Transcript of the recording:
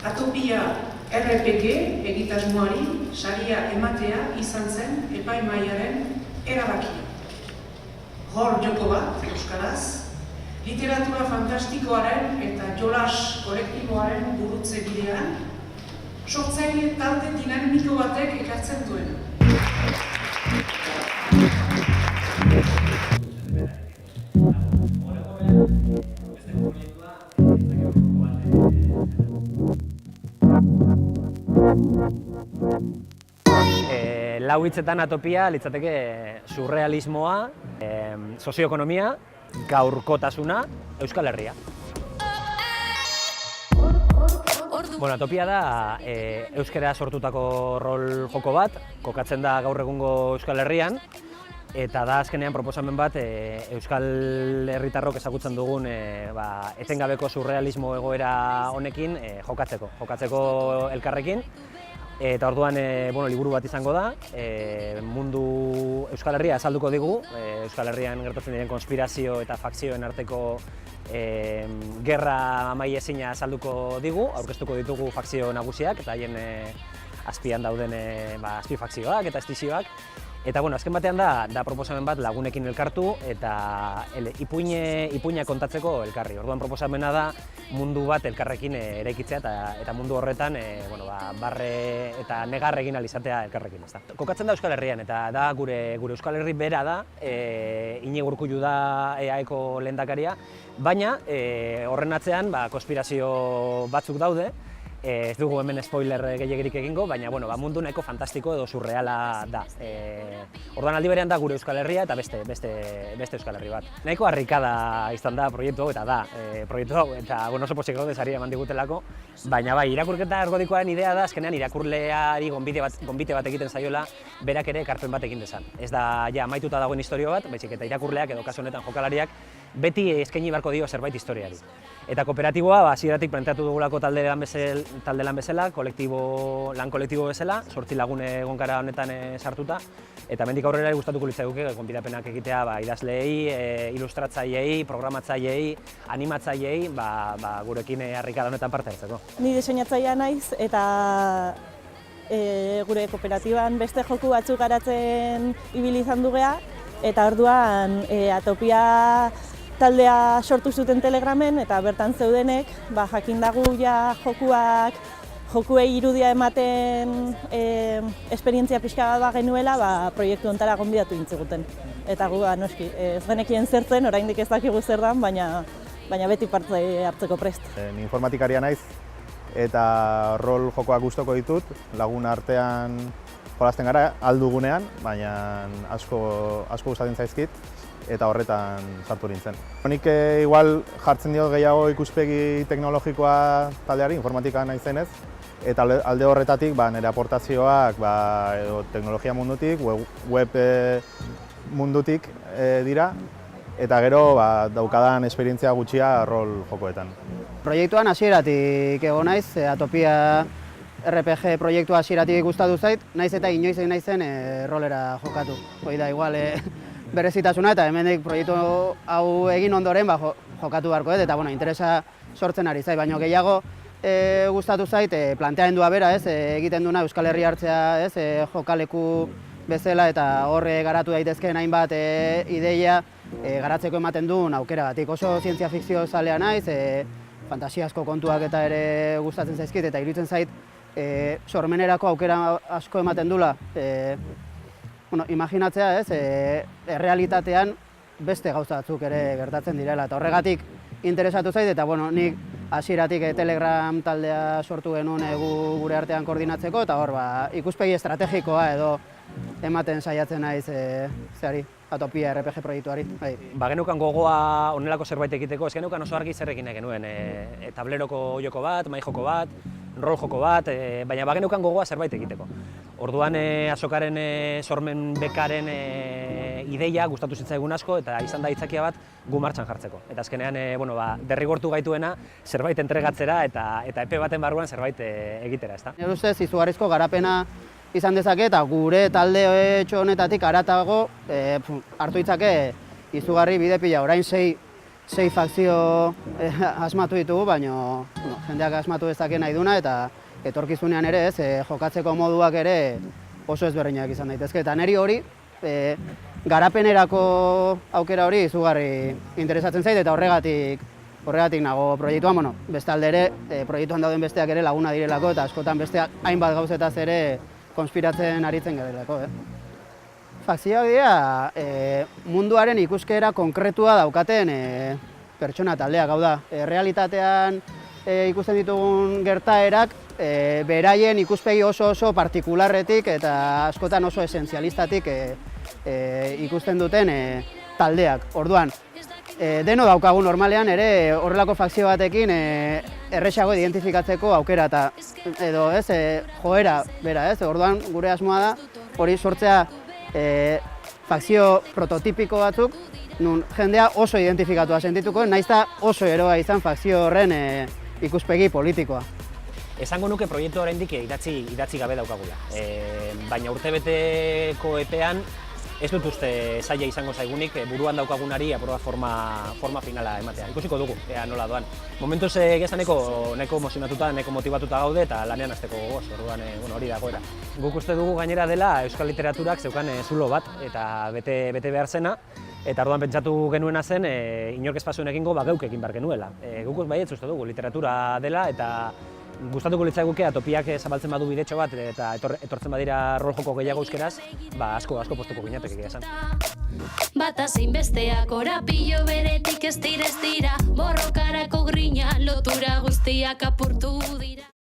Atopia RPG egitasmoari saria ematea izan zen epaimahaiaren erabakia. Hor joko bat, euskaraz, literatura fantastikoaren eta jolas kolektiboaren gurutze bidean, sortzaile talde dinamiko batek ekartzen duen. Lau hitzetan Atopia litzateke surrealismoa, sozioekonomia, gaurkotasuna, Euskal Herria. Bueno, Atopia da euskara sortutako rol joko bat, kokatzen da gaur egungo Euskal Herrian, eta da azkenean proposamen bat Euskal Herritarrok ezagutzen dugun etengabeko surrealismo egoera honekin jokatzeko elkarrekin. Eta orduan liburu bat izango da, mundu Euskal Herria azalduko digu, Euskal Herrian gertatzen diren konspirazio eta fakzioen arteko gerra amaiezina azalduko digu, aurkeztuko ditugu fakzio nagusiak eta haien azpian dauden azpifakzioak eta estizioak. Eta azken batean da proposamen bat lagunekin elkartu eta ipuina kontatzeko elkarri. Orduan proposamena da mundu bat elkarrekin eraikitzea eta mundu horretan barre eta negar egin ahal izatea elkarrekin. Kokatzen da Euskal Herrian eta da gure Euskal Herri bera da, Iñigo Urkullu da EAeko lehendakaria, baina horren atzean konspirazio batzuk daude. Ez dugu hemen spoiler gehiegirik egingo, baina mundu nahiko fantastiko edo surreala da. Orduan aldi berean da gure Euskal Herria eta beste Euskal Herri bat. Nahiko harrikada izan da proiektu hau eta da proiektu hau, eta oso pozik gaude saria eman digutelako, baina irakurketa ergodikoaren idea da azkenean irakurleari gonbite bat egiten zaiola berak ere ekarpen bat egin dezan. Ez da amaituta dagoen istorio bat, baizik eta irakurleak edo kasu honetan jokalariak beti eskaini beharko dio zerbait historiari. Eta kooperatiboa hasieratik planteatu dugulako talde lan bezala, lan kolektibo bezala, 8 lagun egon gara honetan sartuta, eta hemendik aurrera gustatuko litzaiguke gonbidapenak egitea idazleei, ilustratzaileei, programatzaileei, animatzaileei, gurekin harrikada honetan parte hartzeko. Ni diseinatzailea naiz eta gure kooperatiban beste joku batzuk garatzen ibili izan dugea, eta orduan Atopia taldea sortu zuten Telegramen eta bertan zeudenek jakindagu jokuei irudia ematen esperientzia pixka bat genuela proiektu hontara gonbidatu dintziguten. Eta gu noski, ez genekien zertzen, oraindik ez dakigu zer dan, baina beti parte hartzeko prest. Ni informatikaria naiz eta rol jokoak gustoko ditut, lagun artean jolasten gara aldugunean, baina asko gustatzen zaizkit eta horretan sartu nintzen. Nik igual jartzen dio gehiago ikuspegi teknologikoa taldeari, informatika naizenez, eta alde horretatik nire aportazioak edo teknologia mundutik, web mundutik dira, eta gero daukadan esperientzia gutxia rol jokoetan. Proiektuan hasieratik egon naiz, Atopia RPG proiektua hasieratik gustatu zait, naiz eta inoiz egin naizen rolera jokatu. Hoi da igual berezitasuna eta hemendik proiektu hau egin ondoren jokatu beharko eta interesa sortzen ari zait, baina gehiago gustatu zait planteamendua bera, egiten duna Euskal Herria hartzea, jokaleku bezala eta horre garatu daitezkeen hainbat ideia garatzeko ematen duen aukeragatik. Oso zientzia fikzio zalea naiz, fantasiazko kontuak eta ere gustatzen zaizkit eta iruditzen zait sormenerako aukera asko ematen dula. Imaginatzea, errealitatean beste gauza batzuk ere gertatzen direla eta horregatik interesatu zait eta nik hasieratik Telegram taldea sortu genuen gure artean koordinatzeko eta hor ikuspegi estrategikoa edo ematen saiatzen naiz Atopia RPG proiektuari. Geneukan gogoa honelako zerbait egiteko, ez geneukan oso argi zer egin genuen, tableroko joko bat, mahai joko bat, rol joko bat, baina geneukan gogoa zerbait egiteko. Orduan azokaren sormen bekaren ideia gustatu zitzaigun asko eta izan da aitzakia bat gu martxan jartzeko. Eta azkenean derrigortu gaituena zerbait entregatzera eta epe baten barruan zerbait egitera, ezta? Nire ustez izugarrizko garapena izan dezake eta gure talde honetatik haratago hartu ditzake izugarri bide pila. Orain sei 6 fakzio asmatu ditugu, baina jendeak asmatu dezake nahi duna eta etorkizunean ere ez, jokatzeko moduak ere oso ezberdinak izan daitezke. Eta niri hori, garapenerako aukera hori izugarri interesatzen zait eta horregatik nago proiektuan, bueno, bestalde ere, proiektuan dauden besteak ere laguna direlako eta askotan besteak hainbat gauzetaz ere konspiratzen aritzen garelako. Fakzioak dira munduaren ikuskera konkretua daukaten pertsona taldeak, hau da, realitatean ikusten ditugun gertaerak beraien ikuspegi oso partikularretik eta askotan oso esenzialistatik ikusten duten taldeak. Orduan, deno daukagu normalean ere horrelako fakzio batekin erresago identifikatzeko aukera eta edo ez, joera bera ez. Orduan, gure asmoa da hori sortzea fakzio prototipiko batzuk nun jendea oso identifikatua sentituko, nahiz eta oso eroa izan fakzio horren ikuspegi politikoa. Esango nuke proiektu oraindik idatzi gabe daukagula. Baina urtebeteko epean ez dut uste zaila izango zaigunik buruan daukagunari aproba forma finala ematea. Ikusiko dugu, ea nola doan. Momentuz egizan neko emozionatuta, neko motibatuta gaude eta lanean hasteko gogoz, orduan hori dagoela. Guk uste dugu gainera dela euskal literaturak zeukan zulo bat eta bete behar zena, eta orduan pentsatu genuena zen inork ez pasuen egingo geuk egin behar genuela. Guk baietz uste dugu literatura dela eta gustatuko litzaiguke Atopiak zabaltzen badu bidetxo bat eta etortzen badira rol joko gehiago euskeraz, asko postuko ginetek egia esan. Bata zein besteak korapillo beretik ez dira, borrokarako grina, lotura guztiak apurtu dira.